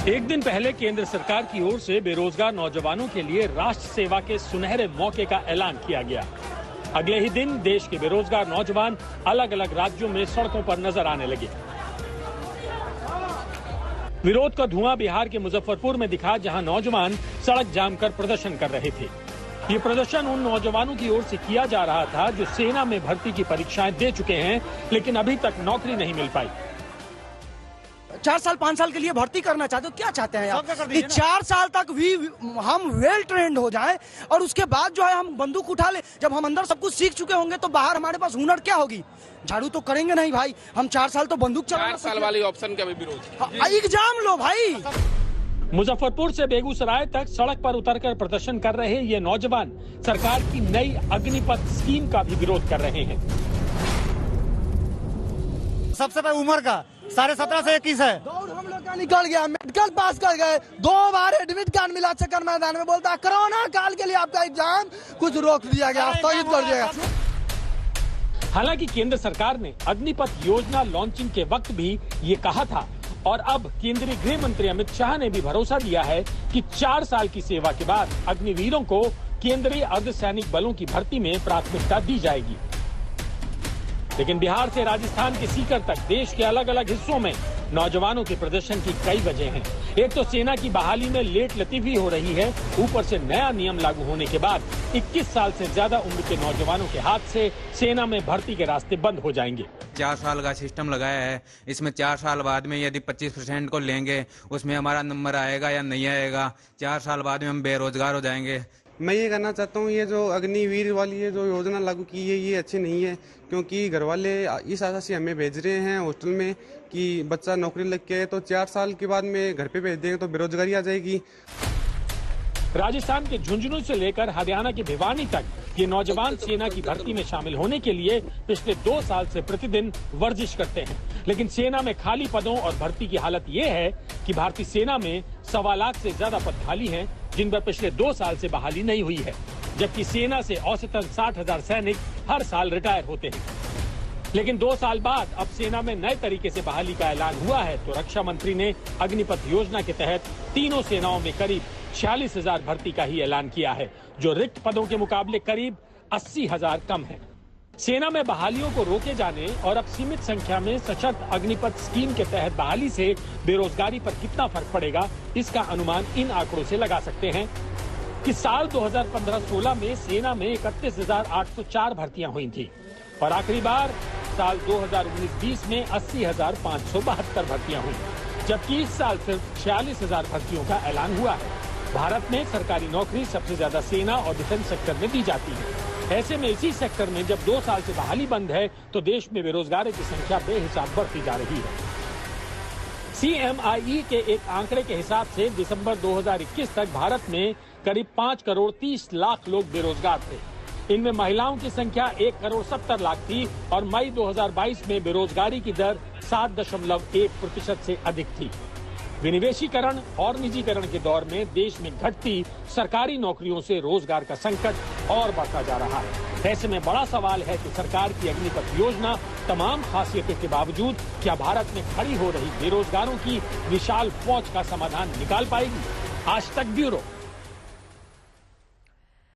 एक दिन पहले केंद्र सरकार की ओर से बेरोजगार नौजवानों के लिए राष्ट्र सेवा के सुनहरे मौके का ऐलान किया गया। अगले ही दिन देश के बेरोजगार नौजवान अलग अलग राज्यों में सड़कों पर नजर आने लगे। विरोध का धुआं बिहार के मुजफ्फरपुर में दिखा, जहां नौजवान सड़क जाम कर प्रदर्शन कर रहे थे। ये प्रदर्शन उन नौजवानों की ओर से किया जा रहा था जो सेना में भर्ती की परीक्षाएं दे चुके हैं, लेकिन अभी तक नौकरी नहीं मिल पाई। 4 साल 5 साल के लिए भर्ती करना चाहते हो, क्या चाहते हैं आप कि 4 साल तक भी हम वेल ट्रेंड हो जाएं और उसके बाद जो है हम बंदूक उठा ले। जब हम अंदर सब कुछ सीख चुके होंगे तो बाहर हमारे पास हुनर क्या होगी? झाड़ू तो करेंगे नहीं भाई। हम 4 साल तो बंदूक चला। 4 साल वाली ऑप्शन का भी विरोध। एग्जाम लो भाई। मुजफ्फरपुर से बेगूसराय तक सड़क पर उतरकर प्रदर्शन कर रहे ये नौजवान सरकार की नई अग्निपथ स्कीम का भी विरोध कर रहे हैं। सबसे पहले उम्र का 17.5 से 21 है। दौड़ हम लोग का निकल गया, मेडिकल पास कर गए, 2 बार एडमिट कार्ड मिला चक्कर मैदान में। बोलता कोरोना काल के लिए आपका एग्जाम कुछ रोक दिया गया, स्थगित कर दिया गया। हालांकि केंद्र सरकार ने अग्निपथ योजना लॉन्चिंग के वक्त भी ये कहा था और अब केंद्रीय गृह मंत्री अमित शाह ने भी भरोसा दिया है कि 4 साल की सेवा के बाद अग्निवीरों को केंद्रीय अर्धसैनिक बलों की भर्ती में प्राथमिकता दी जाएगी। लेकिन बिहार से राजस्थान के सीकर तक देश के अलग अलग हिस्सों में नौजवानों के प्रदर्शन की कई वजह हैं। एक तो सेना की बहाली में लेट लतीफी हो रही है, ऊपर से नया नियम लागू होने के बाद 21 साल से ज्यादा उम्र के नौजवानों के हाथ से सेना में भर्ती के रास्ते बंद हो जाएंगे। 4 साल का सिस्टम लगाया है, इसमें 4 साल बाद में यदि 25% को लेंगे उसमें हमारा नंबर आएगा या नहीं आएगा। 4 साल बाद में हम बेरोजगार हो जाएंगे। मैं ये कहना चाहता हूँ, ये जो अग्निवीर वाली ये जो योजना लागू की है ये अच्छी नहीं है, क्योंकि घर वाले इस आशा से हमें भेज रहे हैं हॉस्टल में कि बच्चा नौकरी लग के है तो 4 साल के बाद में घर पे भेज देंगे तो बेरोजगारी आ जाएगी। राजस्थान के झुंझुनू से लेकर हरियाणा के भिवानी तक ये नौजवान सेना की भर्ती में शामिल होने के लिए पिछले 2 साल से प्रतिदिन वर्जिश करते हैं। लेकिन सेना में खाली पदों और भर्ती की हालत ये है कि भारतीय सेना में 1.25 लाख से ज्यादा पद खाली हैं, जिन पर पिछले 2 साल से बहाली नहीं हुई है, जबकि सेना से औसतन 60,000 सैनिक हर साल रिटायर होते हैं। लेकिन 2 साल बाद अब सेना में नए तरीके से बहाली का ऐलान हुआ है, तो रक्षा मंत्री ने अग्निपथ योजना के तहत तीनों सेनाओं में करीब 46,000 भर्ती का ही ऐलान किया है, जो रिक्त पदों के मुकाबले करीब 80,000 कम है। सेना में बहालियों को रोके जाने और अब सीमित संख्या में सशर्त अग्निपथ स्कीम के तहत बहाली से बेरोजगारी पर कितना फर्क पड़ेगा, इसका अनुमान इन आंकड़ों से लगा सकते हैं कि साल 2015-16 में सेना में 31,804 भर्तियां हुई थी और आखिरी बार साल 2019-20 में 80,572 भर्तियां हुई, जबकि इस साल सिर्फ 46,000 भर्तियों का ऐलान हुआ है। भारत में सरकारी नौकरी सबसे ज्यादा सेना और डिफेंस सेक्टर में दी जाती है। ऐसे में इसी सेक्टर में जब 2 साल से बहाली बंद है तो देश में बेरोजगारों की संख्या बेहिसाब बढ़ती जा रही है। CMIE के एक आंकड़े के हिसाब से दिसंबर 2021 तक भारत में करीब 5 करोड़ 30 लाख लोग बेरोजगार थे। इनमें महिलाओं की संख्या 1 करोड़ 70 लाख थी और मई 2022 में बेरोजगारी की दर 7.1% से अधिक थी। विनिवेशीकरण और निजीकरण के दौर में देश में घटती सरकारी नौकरियों से रोजगार का संकट और बढ़ता जा रहा है। ऐसे में बड़ा सवाल है कि सरकार की अग्निपथ योजना तमाम खासियतों के बावजूद क्या भारत में खड़ी हो रही बेरोजगारों की विशाल फौज का समाधान निकाल पाएगी? आज तक ब्यूरो।